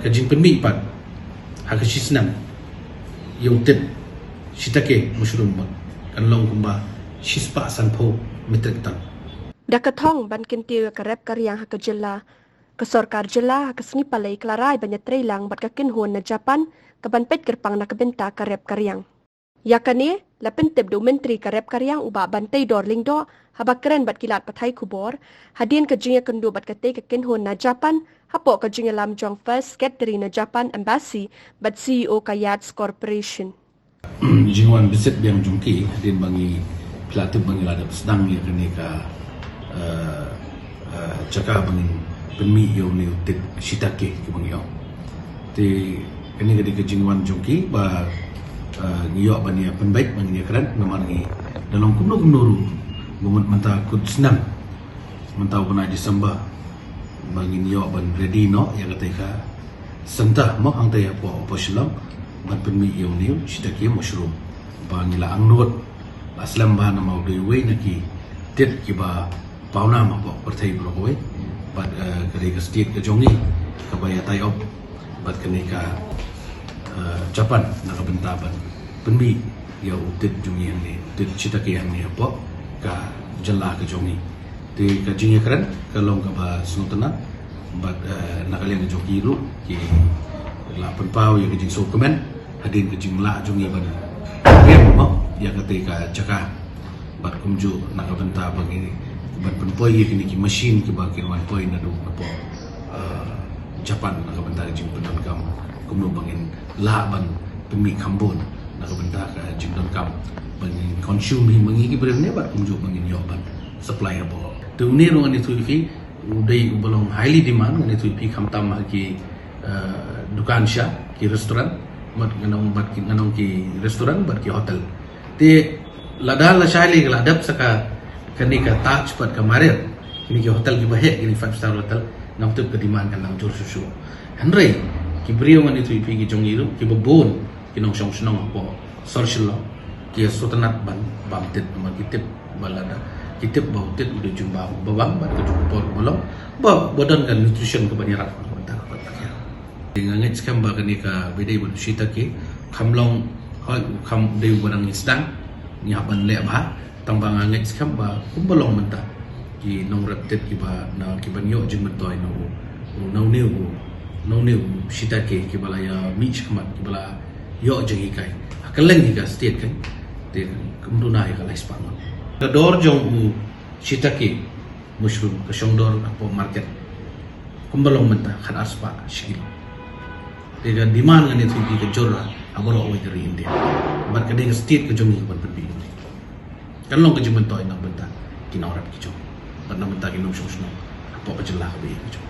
kajing penmi pat hakasisnam yung tip sitake mushroom kan long kumba shispa sanpo metric ton Dakatong ban kintiu karep karyang hakajilla kesorkar jilla hakasni palai klarai banyak trailang bat kakinhun na Japan kaban pet kerpang na kabenta karep karyang. Yakani lapin tip do menteri karep karyang uba bantai dorling do habakren bat kilat pathai kubor hadin kajingya kendu bat kate kakinhun na Japan hapo kajingya lam jong first secretary na Japan embassy bat CEO Kayats Corporation. Jingwan visit biang jungki hadin bangi pelatih bangi ladap sedang ya kini ka cakap bangin penmi yo ni utik shitake ke bangi yo ti kini kadi kejingwan jungki ba ngiyok bani penbaik bani keren nama ni dalam kumno gumun manta kut senang manta bana Disember bagi ngiyok ban ready no ya kata ka sentah mo hang taya po shilang ban penmi yo ni shitake mushroom bangi la angnot aslam ba na mau dewe naki tet ki ba pauna ma po pertai brokoi bat kare ka state ka jongi ka baya tai op bat kene ka Japan na ka bentaban penbi ya utit jongi ni tet shitake yang ni po ka jalla ka jongi te ka jinge keren ka long ka ba sunutana bat nakalian ka jongi ru ki la penpau ya ka jing so komen hadin ka jing la jongi ban mo ya ketika cakap bat kumju nak benta bagi bat penpoi kini ki mesin ki bagi wan poi na do apa Japan nak benta jing penan kam kumno bangin la ban pemi kambon nak benta ka jing don kam bangin consume hi mangi ki brene bat kumju bangin yo ban supply abo tu ni ro ni tu ki udai belum highly demand ni tu pi khamtam ki dukan sha ki restoran mat nganong ki restoran bat ki hotel ti ladal la shali ladap saka kani ka touch pat kamarir kini ki hotel ki bahe kini 5-star hotel nam tu ke demand kan nang jur susu henry ki brio ngani tu pi ki jongiru ki bobon ki nong song snong po social ki sotanat ban bamtet ma kitip balada kitip bautet udah jumpa babang bat ke jumpa bolong ba badan kan nutrition ke banyarak bentar pat pakya ngangit skam ba kani ka bedai bu shita ki khamlong kam dew barang isdang nyaban le ba tambang angit skam ba kumbalong menta ki nong reptet ki ba na ki banyo jing metoy no new shita ke ki bala ya mich kamat ki bala yo jing ikai akaleng ki ga state kan te kumduna ya kalai spang ka dor jong u shita ke mushroom ka shongdor apo market kumbalong menta khan aspa shil te ga demand ngani tu ki jorra aboro away dari India. Bar kadang state ke jongi ban pergi. Kan long ke jumen toy nak benta kinarat ki jong. Ban nak benta ki nong shong apa jelah ke bi ki jong.